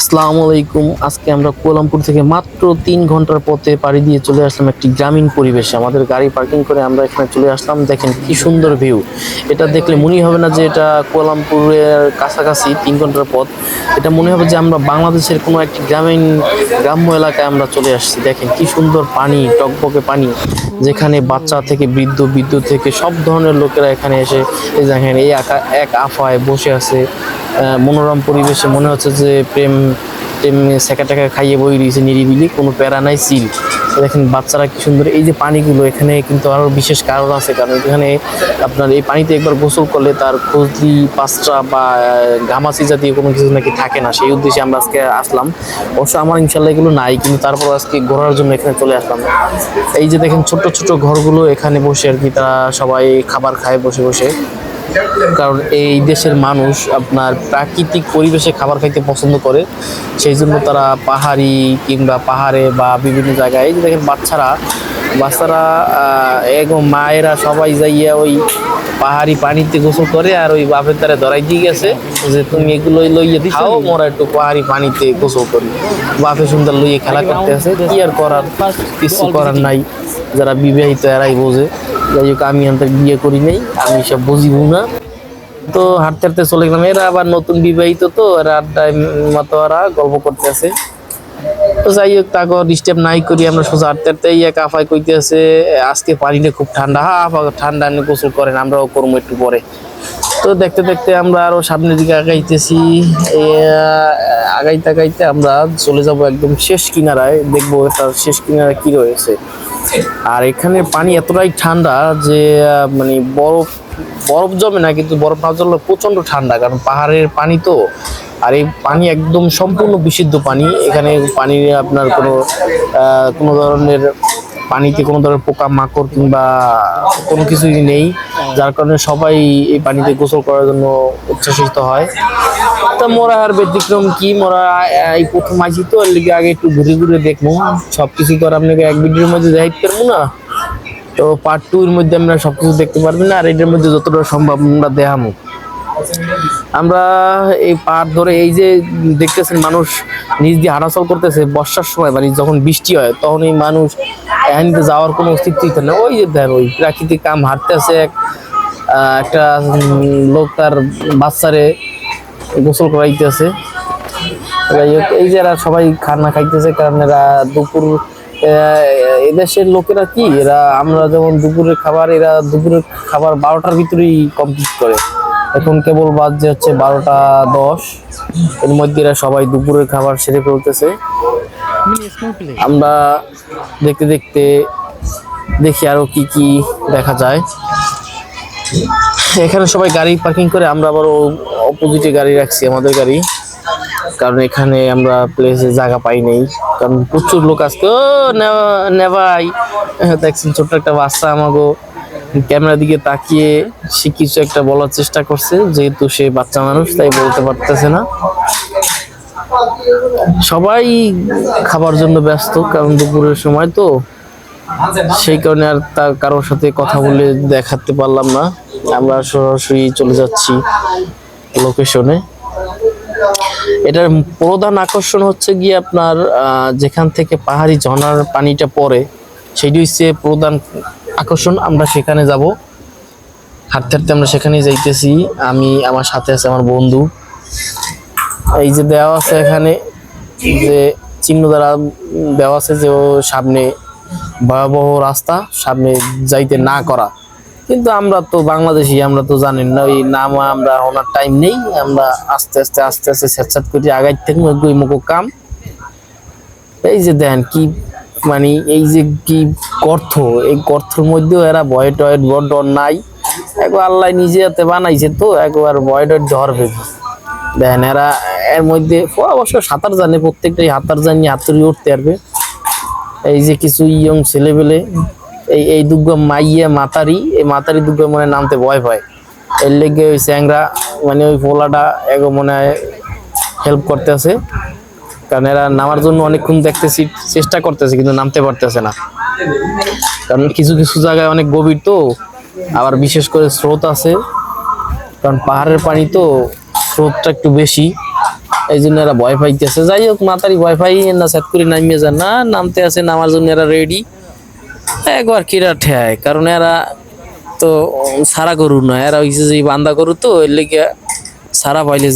আসসালামু আলাইকুম। আজকে আমরা কুয়ালালামপুর থেকে মাত্র 3 ঘন্টার পথে পাড়ি দিয়ে চলে আসলাম একটি গ্রামীণ পরিবেশে। আমাদের গাড়ি পার্কিং করে আমরা এখানে চলে আসলাম। দেখেন কি সুন্দর ভিউ। এটা দেখলে মনেই হবে না যে এটা কুয়ালালামপুরের কাছাকাছি 3 ঘন্টার পথ। এটা মনে হবে যে আমরা বাংলাদেশের কোনো একটি গ্রাম্য এলাকায় আমরা চলে আসছি। দেখেন কি সুন্দর পানি, টকবকে পানি, যেখানে বাচ্চা থেকে বৃদ্ধ থেকে সব ধরনের লোকেরা এখানে এসে দেখেন এই এক আফায় বসে আছে। মনোরম পরিবেশে মনে হচ্ছে যে প্রেম সেকা টাকা খাইয়ে বই দিয়েছে, নিরিবিলি, কোনো প্যারা নাই, চিল। দেখেন বাচ্চারা কি সুন্দর। এই যে পানিগুলো এখানে কিন্তু আরো বিশেষ কারণ আছে, কারণ এখানে আপনার এই পানিতে একবার গোসল করলে তার খজলি, পাঁচটা বা ঘামাচি জাতীয় কোনো কিছু নাকি থাকে না। সেই উদ্দেশ্যে আমরা আজকে আসলাম। অবশ্য আমার ইনশাল্লাহ এগুলো নাই, কিন্তু তারপর আজকে ঘোরার জন্য এখানে চলে আসলাম। এই যে দেখেন ছোট ছোট ঘরগুলো, এখানে বসে আর কি তারা সবাই খাবার খায় বসে বসে। কারণ এই দেশের মানুষ আপনার প্রাকৃতিক পরিবেশে খাবার খাইতে পছন্দ করে, সেই জন্য তারা পাহাড়ি কিংবা পাহাড়ে বা বিভিন্ন জায়গায়, এই যে দেখেন বাচ্চারা এবং মায়েরা সবাই যাইয়া ওই পাহাড়ি পানিতে গোসল করে, আর ওই বাপের দ্বারা ধরাই দিয়ে গেছে যে তুমি এগুলো লইয়ে খাও, মোরা একটু পাহাড়ি পানিতে গোসল করি। বাপে সুন্দর লইয়ে খেলা করতে আছে, কি আর করার, কিছু করার নাই। যারা বিবাহিত এরাই বোঝে। যাই হোক, আমি আমাদের বিয়ে করি নাই, আমি সব বুঝিব না। তো হাঁটতে হাঁটতে চলে গেলাম। এরা আবার নতুন বিবাহিত, তো এরা আড্ডায় মাতোয়ারা গল্প করতে আছে। তো যাই হোক, তাকে ডিস্টার্ব নাই করি আমরা সোজা হাঁটতে হাঁটতে এক আফায় কইতে আছে আজকে পানিটা খুব ঠান্ডা। আফা ঠান্ডা নিয়ে গোসল করেন, আমরাও করবো একটু পরে। তো দেখতে দেখতে আমরা আরো সামনের দিকে আগাইতেছি। আগাইতে আমরা চলে যাব একদম শেষ কিনারায়, দেখবো তার শেষ কিনারা কি রয়েছে। আর এখানে পানি এতটাই ঠান্ডা যে মানে বরফ জমে না, কিন্তু বরফ না জমলে প্রচন্ড ঠান্ডা, কারণ পাহাড়ের পানি তো। আর এই পানি একদম সম্পূর্ণ বিশুদ্ধ পানি। এখানে পানি আপনার কোনো ধরনের পানিতে কোনো ধরনের পোকা মাকড় কিংবা কোনো কিছুই নেই, যার কারণে সবাই এই পানিতে গোসল করার জন্য উচ্ছ্বসিত হয়। তা মোরা আর ব্যতিক্রম কি, মোরা এই প্রথম আইছি, তো এর লিগে আগে একটু ঘুরে ঘুরে দেখবো। সবকিছু তো আর আপনাকে এক ভিডিওর মধ্যে দেখাইতে পারবো না। তো পার্ট 2 এর মধ্যে আমরা সবকিছু দেখতে পারবেন না, আর এটার মধ্যে যতটা সম্ভব আমরা দেখাবো। আমরা এই পাহাড় ধরে এই যে দেখতেছেন মানুষ নিজ দিয়ে হাঁটাচল করতেছে বর্ষার সময়, মানে যখন বৃষ্টি হয় তখন এই মানুষ এখানে যাওয়ার কোনো অস্তিত্বই না। ওই যে দেন ওই প্রাকৃতিক কাম হাঁটতে আছে একটা লোক তার বাচ্চারে গোসল করাইতেছে। যাই হোক, এই যে এরা সবাই খানা খাইতেছে, কারণ এরা দুপুর, এদেশের লোকেরা কি, এরা আমরা যেমন দুপুরের খাবার, এরা দুপুরের খাবার 12টার ভিতরেই কমপ্লিট করে। এখন কেবল বাজছে হচ্ছে 12টা 10, এর মধ্যে এরা সবাই দুপুরের খাবার সেরে ফেলতেছে। আমরা দেখতে দেখতে দেখি আরো কি কি দেখা যায়। এখানে সবাই গাড়ি পার্কিং করে, আমরা আবার অপোজিটে গাড়ি রাখছি, আমাদের গাড়ি, কারণ এখানে আমরা প্লেসে জায়গা পাই নাই, কারণ প্রচুর লোক আসছে। ও নেভাই দেখছেন, ছোট্ট একটা বাচ্চা আমাকে ক্যামেরার দিকে তাকিয়ে সে কিছু একটা বলার চেষ্টা করছে, যেহেতু সে বাচ্চা মানুষ তাই বলতে পারতেছে না। সবাই খাবার জন্য ব্যস্ত, কারণ দুপুরের সময় তো, সেই কারণে আর তার কারোর সাথে কথা বলে দেখাতে পারলাম না। আমরা সরাসরি চলে যাচ্ছি লোকেশনে। এটার প্রধান আকর্ষণ হচ্ছে গিয়ে আপনার যেখান থেকে পাহাড়ি ঝর্ণার পানিটা পড়ে, সেটি হচ্ছে প্রধান আকর্ষণ। আমরা সেখানে যাব, হাঁটতে হাঁটতে আমরা সেখানেই যাইতেছি। আমার সাথে আছে আমার বন্ধু। এই যে দেওয়া আছে এখানে, যে চিহ্ন দ্বারা দেওয়া আছে যে ও সামনে ভয়াবহ রাস্তা, সামনে যাইতে না করা। কিন্তু আমরা তো বাংলাদেশি, আমরা তো জানেন না ওই নাম, আমরা ওনার টাইম নেই, আমরা আস্তে আস্তে স্যাঁতস্যাঁত করে আগাইতে থাকি ওই মুখো কাম। এই যে দেন কি মানে, এই যে কি গর্ত, এই গর্তের মধ্যেও এরা ভয় টয় ডর নাই। একবার আল্লাহ নিজে হাতে বানাইছে, তো একবার ভয় টয় ধরবে। দেখেন এরা এর মধ্যে অবশ্য সাঁতার জানে, প্রত্যেকটাই সাঁতার জানিয়ে হাতুড়ি উঠতে পারবে। এই যে কিছু ইয়ং ছেলেবেলে, এই দুগ্গ মাইয়া মাতারি, এই মাতারি দুগ্গ মনে নামতে ভয় পায়। এর লেগে ওই চ্যাংরা মানে ওই পোলাটা এগো মনে হয় হেল্প করতে আছে, কারণ এরা নামার জন্য অনেকক্ষণ দেখতেছি চেষ্টা করতেছে, কিন্তু নামতে পারতেছে না, কারণ কিছু কিছু জায়গায় অনেক গভীর তো, আবার বিশেষ করে স্রোত আছে, কারণ পাহাড়ের পানি তো স্রোতটা একটু বেশি। এই জন্য এরা ভয় পাইতেছে। যাই হোক মাতারি ভয় পাই না, সেট করে নামিয়ে যান না, নামতে আছে, নামার জন্য এরা রেডি। একবার কিরা ঠেয়, কারণ এরা তো সারা গরু না, এরা হইছে যে বান্দা গরু, তো এর লেগে সারা পাইলে